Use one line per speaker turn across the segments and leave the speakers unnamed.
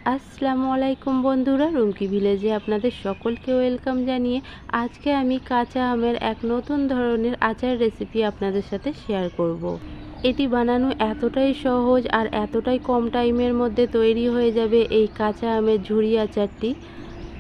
আসসালামু আলাইকুম বন্ধুরা, রুমকি ভিলেজে আপনাদের সকলকে ওয়েলকাম জানিয়ে আজকে আমি কাঁচা আমের এক নতুন ধরনের আচার রেসিপি আপনাদের সাথে শেয়ার করব। এটি বানানো এতটাই সহজ আর এতটাই কম টাইমের মধ্যে তৈরি হয়ে যাবে এই কাঁচা আমের ঝুরি আচারটি।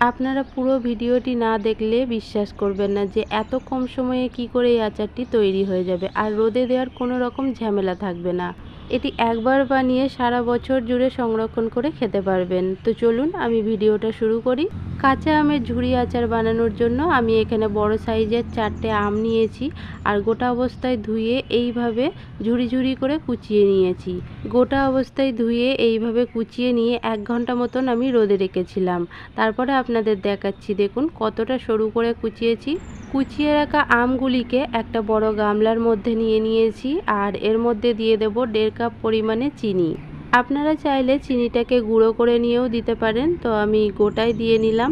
আপনারা পুরো ভিডিওটি না দেখলে বিশ্বাস করবেন না যে এত কম সময়ে কি করে এই আচারটি তৈরি হয়ে যাবে, আর রোদে দেওয়ার কোনো রকম ঝামেলা থাকবে না। এটি একবার বানিয়ে সারা বছর জুড়ে সংরক্ষণ করে খেতে পারবেন। তো চলুন আমি ভিডিওটা শুরু করি। কাঁচা আমের ঝুরি আচার বানানোর জন্য আমি এখানে বড় সাইজের 4টে আম নিয়েছি আর গোটা অবস্থায় ধুয়ে এইভাবে ঝুরি ঝুরি করে কুচিয়ে নিয়েছি। গোটা অবস্থায় ধুয়ে এইভাবে কুচিয়ে নিয়ে 1 ঘন্টা মতন আমি রোদে রেখেছিলাম। তারপরে আপনাদের দেখাচ্ছি, দেখুন কতটা সরু করে কুচিয়েছি। কুচিয়ে রাখা আমগুলিকে একটা বড় গামলার মধ্যে নিয়ে নিয়েছি আর এর মধ্যে দিয়ে দেব 1.5 কাপ পরিমাণে চিনি। আপনারা চাইলে চিনিটাকে গুঁড়ো করে নিয়েও দিতে পারেন, তো আমি গোটায় দিয়ে নিলাম।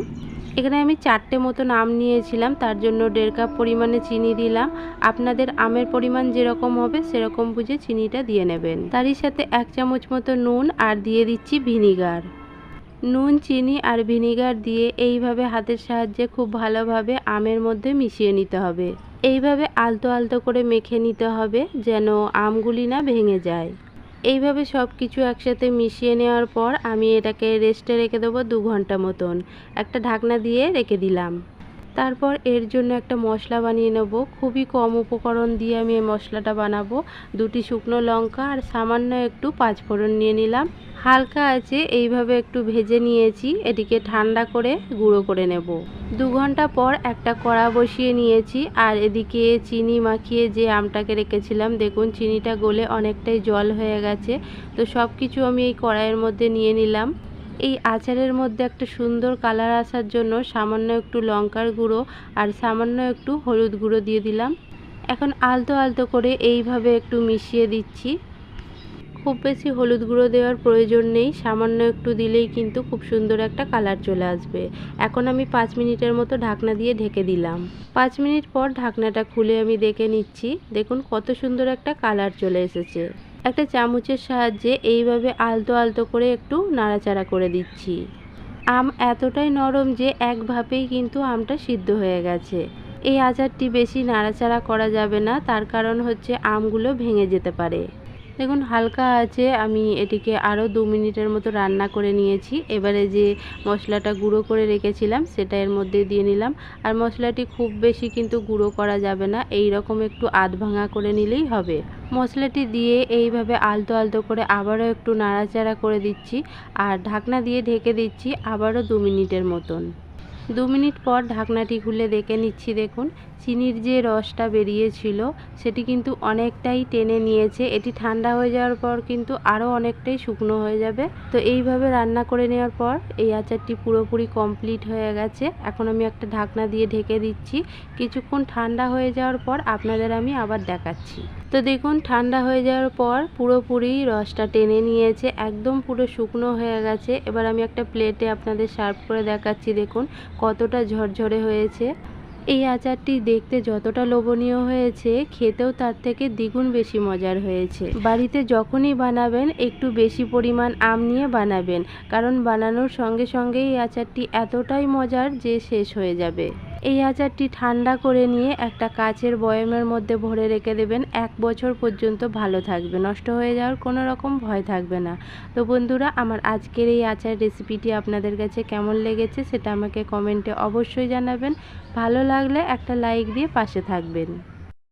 এখানে আমি 4টে মতন আম নিয়েছিলাম, তার জন্য 1.5 কাপ পরিমাণে চিনি দিলাম। আপনাদের আমের পরিমাণ যেরকম হবে সেরকম বুঝে চিনিটা দিয়ে নেবেন। তারই সাথে 1 চামচ মতো নুন আর দিয়ে দিচ্ছি ভিনিগার। নুন, চিনি আর ভিনিগার দিয়ে এইভাবে হাতের সাহায্যে খুব ভালোভাবে আমের মধ্যে মিশিয়ে নিতে হবে। এইভাবে আলতো আলতো করে মেখে নিতে হবে যেন আমগুলি না ভেঙে যায়। এইভাবে সব কিছু একসাথে মিশিয়ে নেওয়ার পর আমি এটাকে রেস্টে রেখে দেবো 2 ঘন্টা মতন। একটা ঢাকনা দিয়ে রেখে দিলাম। তারপর এর জন্য একটা মশলা বানিয়ে নেব। খুবই কম উপকরণ দিয়ে আমি এই মশলাটা বানাবো। 2টি শুকনো লঙ্কা আর সামান্য একটু 5 ফোড়ন নিয়ে নিলাম। হালকা আছে এইভাবে একটু ভেজে নিয়েছি। এটিকে ঠান্ডা করে গুঁড়ো করে নেব। 2 ঘন্টা পর একটা কড়া বসিয়ে নিয়েছি আর এদিকে চিনি মাখিয়ে যে আমটাকে রেখেছিলাম, দেখুন চিনিটা গলে অনেকটাই জল হয়ে গেছে। তো সব কিছু আমি এই কড়াইয়ের মধ্যে নিয়ে নিলাম। এই আচারের মধ্যে একটা সুন্দর কালার আসার জন্য সামান্য একটু লঙ্কার গুঁড়ো আর সামান্য একটু হলুদ গুঁড়ো দিয়ে দিলাম। এখন আলতো আলতো করে এইভাবে একটু মিশিয়ে দিচ্ছি। খুব বেশি হলুদ গুঁড়ো দেওয়ার প্রয়োজন নেই, সামান্য একটু দিলেই কিন্তু খুব সুন্দর একটা কালার চলে আসবে। এখন আমি 5 মিনিটের মতো ঢাকনা দিয়ে ঢেকে দিলাম। 5 মিনিট পর ঢাকনাটা খুলে আমি দেখে নিচ্ছি, দেখুন কত সুন্দর একটা কালার চলে এসেছে। একটা চামচের সাহায্যে এইভাবে আলতো আলতো করে একটু নাড়াচাড়া করে দিচ্ছি। আম এতটাই নরম যে এক ভাপেই কিন্তু আমটা সিদ্ধ হয়ে গেছে। এই আচারটি বেশি নাড়াচাড়া করা যাবে না, তার কারণ হচ্ছে আমগুলো ভেঙে যেতে পারে। দেখুন হালকা আছে, আমি এটিকে আরও 2 মিনিটের মতো রান্না করে নিয়েছি। এবারে যে মশলাটা গুঁড়ো করে রেখেছিলাম সেটা এর মধ্যে দিয়ে নিলাম। আর মশলাটি খুব বেশি কিন্তু গুঁড়ো করা যাবে না, এই রকম একটু আধ ভাঙা করে নিলেই হবে। মশলাটি দিয়ে এইভাবে আলতো আলতো করে আবারও একটু নাড়াচাড়া করে দিচ্ছি আর ঢাকনা দিয়ে ঢেকে দিচ্ছি আবারও 2 মিনিটের মতন। 2 মিনিট পর ঢাকনাটি খুলে দেখে নিচ্ছি, দেখুন চিনির যে রসটা বেরিয়েছিল সেটি কিন্তু অনেকটাই টেনে নিয়েছে। এটি ঠান্ডা হয়ে যাওয়ার পর কিন্তু আরও অনেকটাই শুকনো হয়ে যাবে। তো এইভাবে রান্না করে নেওয়ার পর এই আচারটি পুরোপুরি কমপ্লিট হয়ে গেছে। এখন আমি একটা ঢাকনা দিয়ে ঢেকে দিচ্ছি। কিছুক্ষণ ঠান্ডা হয়ে যাওয়ার পর আপনাদের আমি আবার দেখাচ্ছি। তো দেখুন ঠান্ডা হয়ে যাওয়ার পর পুরোপুরি রসটা টেনে নিয়েছে, একদম পুরো শুকনো হয়ে গেছে। এবার আমি একটা প্লেটে আপনাদের সার্ভ করে দেখাচ্ছি, দেখুন কতটা ঝরঝরে হয়েছে। এই আচারটি দেখতে যতটা লোভনীয় হয়েছে, খেতেও তার থেকে দ্বিগুণ বেশি মজার হয়েছে। বাড়িতে যখনই বানাবেন একটু বেশি পরিমাণ আম নিয়ে বানাবেন, কারণ বানানোর সঙ্গে সঙ্গে এই আচারটি এতটাই মজার যে শেষ হয়ে যাবে। এই আচারটি ঠান্ডা করে নিয়ে একটা কাচের বয়ামের মধ্যে ভরে রেখে দেবেন। 1 বছর পর্যন্ত ভালো থাকবে, নষ্ট হয়ে যাওয়ার কোনো রকম ভয় থাকবে না। তো বন্ধুরা, আমার আজকের এই আচার রেসিপিটি আপনাদের কাছে কেমন লেগেছে সেটা আমাকে কমেন্টে অবশ্যই জানাবেন। ভালো লাগলে একটা লাইক দিয়ে পাশে থাকবেন।